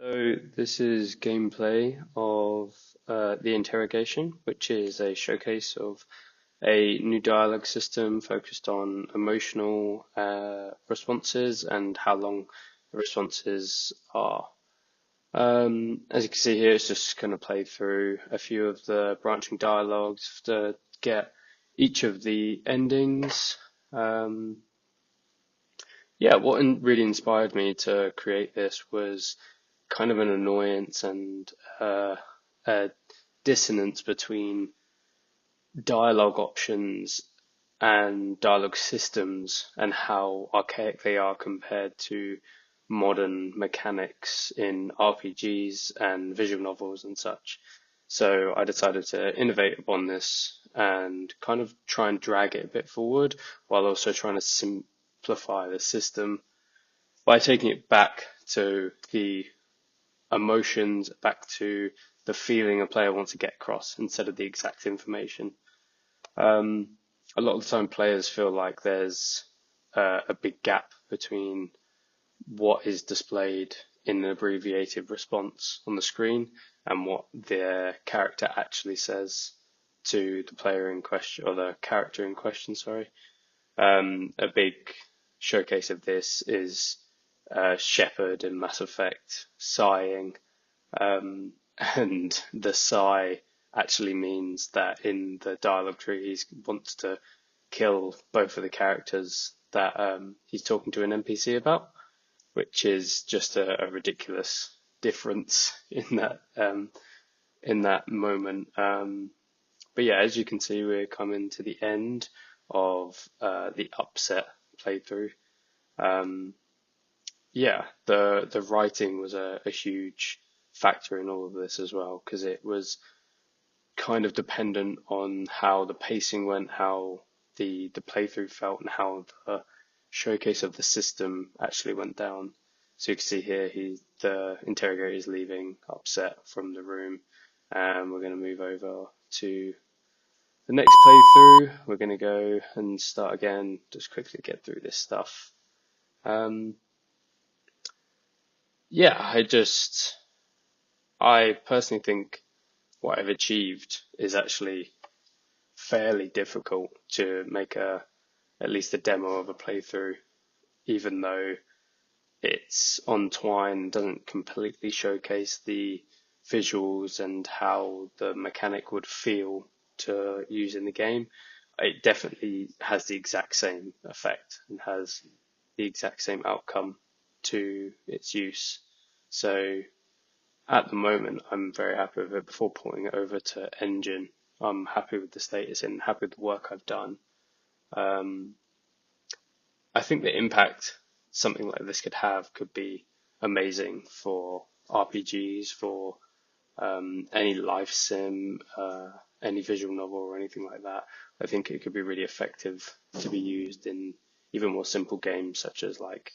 So this is gameplay of the Interrogation, which is a showcase of a new dialogue system focused on emotional responses and how long the responses are. As you can see here, it's just going to play through a few of the branching dialogues to get each of the endings. Um, what really inspired me to create this was kind of an annoyance and a dissonance between dialogue options and dialogue systems and how archaic they are compared to modern mechanics in RPGs and visual novels and such. So I decided to innovate upon this and kind of try and drag it a bit forward while also trying to simplify the system by taking it back to the emotions, back to the feeling a player wants to get across instead of the exact information. A lot of the time, players feel like there's a big gap between what is displayed in an abbreviated response on the screen and what their character actually says to the player in question, or the character in question, sorry. A big showcase of this is Shepard in Mass Effect sighing, and the sigh actually means that in the dialogue tree he wants to kill both of the characters that he's talking to an NPC about, which is just a ridiculous difference in that moment. But yeah, as you can see, we're coming to the end of the upset playthrough. Um, the writing was a huge factor in all of this as well, because it was kind of dependent on how the pacing went, how the playthrough felt, and how the showcase of the system actually went down. So you can see here, the interrogator is leaving upset from the room, and we're going to move over to the next playthrough. We're going to go and start again, just quickly get through this stuff. Um, yeah, I personally think what I've achieved is actually fairly difficult to make at least a demo of a playthrough, even though it's on Twine, doesn't completely showcase the visuals and how the mechanic would feel to use in the game. It definitely has the exact same effect and has the exact same outcome to its use. So at the moment, I'm very happy with it. Before porting it over to Engine, I'm happy with the status and happy with the work I've done. Um, I think the impact something like this could have could be amazing for RPGs, for any life sim, any visual novel or anything like that. I think it could be really effective to be used in even more simple games such as like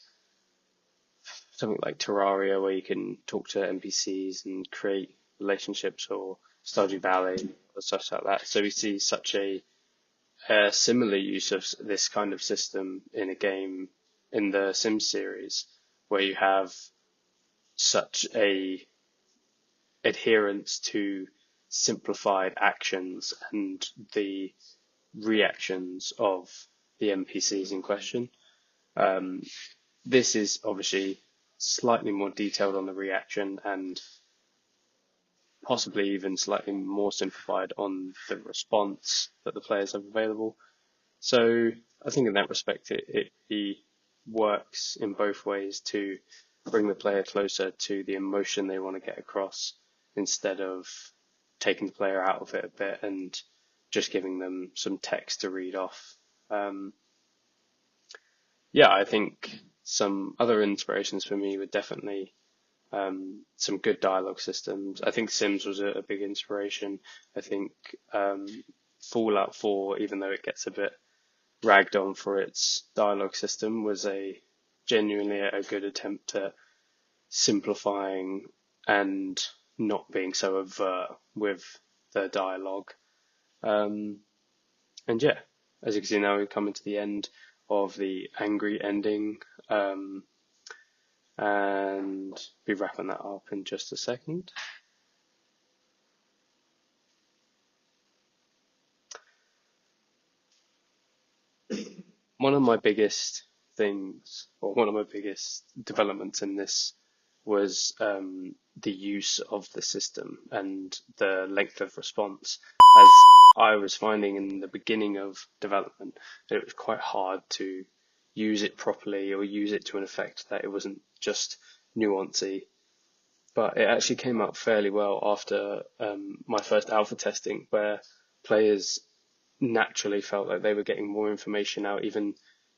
something like Terraria, where you can talk to NPCs and create relationships, or Stardew Valley or such like that. So we see such a similar use of this kind of system in a game in the Sims series, where you have such a adherence to simplified actions and the reactions of the NPCs in question. Um, this is obviously slightly more detailed on the reaction and possibly even slightly more simplified on the response that the players have available. So I think in that respect, it works in both ways to bring the player closer to the emotion they want to get across, instead of taking the player out of it a bit and just giving them some text to read off. Um, I think some other inspirations for me were definitely some good dialogue systems. I think Sims was a big inspiration. I think Fallout 4, even though it gets a bit ragged on for its dialogue system, was a genuinely a good attempt at simplifying and not being so overt with the dialogue. Um, and yeah, as you can see now, we're coming to the end of the angry ending. and be wrapping that up in just a second. One of my biggest things, or one of my biggest developments in this was the use of the system and the length of response. As I was finding in the beginning of development, that it was quite hard to use it properly or use it to an effect that it wasn't just nuancy. But it actually came out fairly well after my first alpha testing, where players naturally felt like they were getting more information out, even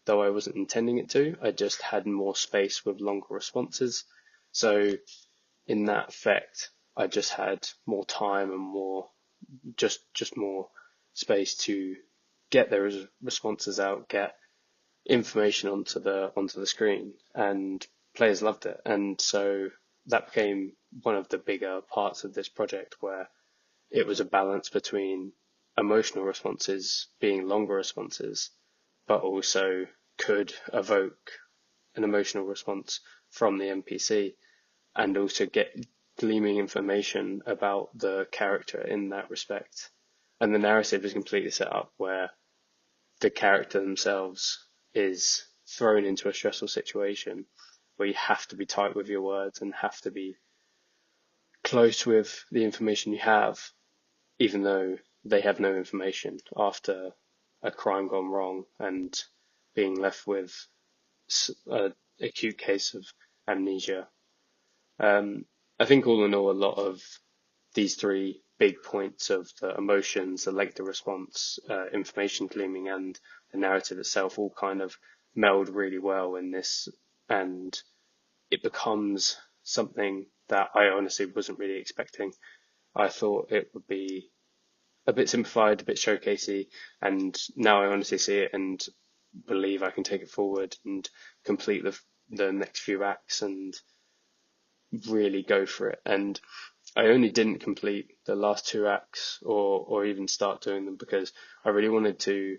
though I wasn't intending it to. I just had more space with longer responses. So in that effect, I just had more time and more, just more space to get their responses out, get information onto the screen, and players loved it. And so that became one of the bigger parts of this project, where it was a balance between emotional responses being longer responses, but also could evoke an emotional response from the NPC, and also get gleaming information about the character in that respect. And the narrative is completely set up where the character themselves is thrown into a stressful situation where you have to be tight with your words and have to be close with the information you have, even though they have no information after a crime gone wrong and being left with an acute case of amnesia. I think all in all, a lot of these three big points of the emotions, the length of response, information gleaming, and the narrative itself all kind of meld really well in this, and it becomes something that I honestly wasn't really expecting. I thought it would be a bit simplified, a bit showcasey, and now I honestly see it and believe I can take it forward and complete the next few acts and really go for it. And I only didn't complete the last two acts or even start doing them because I really wanted to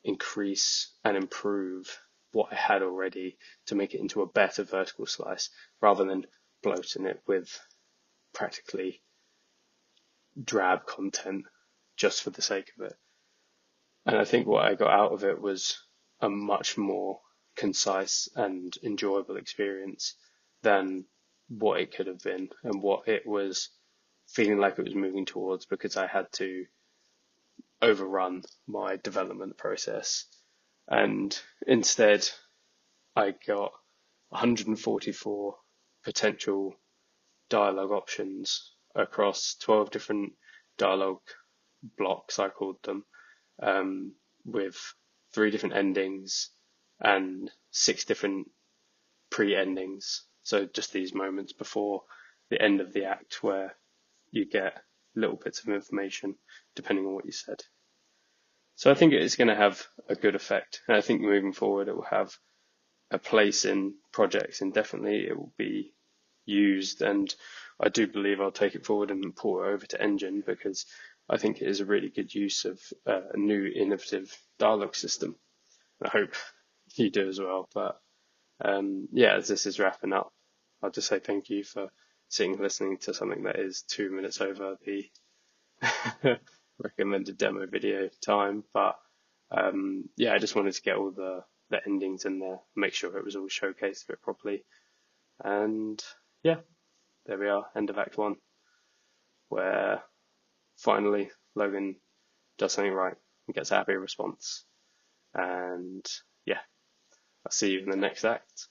increase and improve what I had already to make it into a better vertical slice rather than bloating it with practically drab content just for the sake of it. And I think what I got out of it was a much more concise and enjoyable experience than what it could have been and what it was feeling like it was moving towards, because I had to overrun my development process. And instead, I got 144 potential dialogue options across 12 different dialogue blocks, I called them, with 3 different endings and 6 different pre-endings. So just these moments before the end of the act where you get little bits of information depending on what you said. So I think it is going to have a good effect. And I think moving forward, it will have a place in projects, and definitely it will be used. And I do believe I'll take it forward and port it over to Engine, because I think it is a really good use of a new innovative dialogue system. I hope you do as well. But yeah, as this is wrapping up, I'll just say thank you for sitting and listening to something that is 2 minutes over the recommended demo video time. But yeah, I just wanted to get all the endings in there, make sure it was all showcased a bit properly. And yeah, there we are, end of Act 1, where finally Logan does something right and gets a happy response. And yeah, I'll see you in the next act.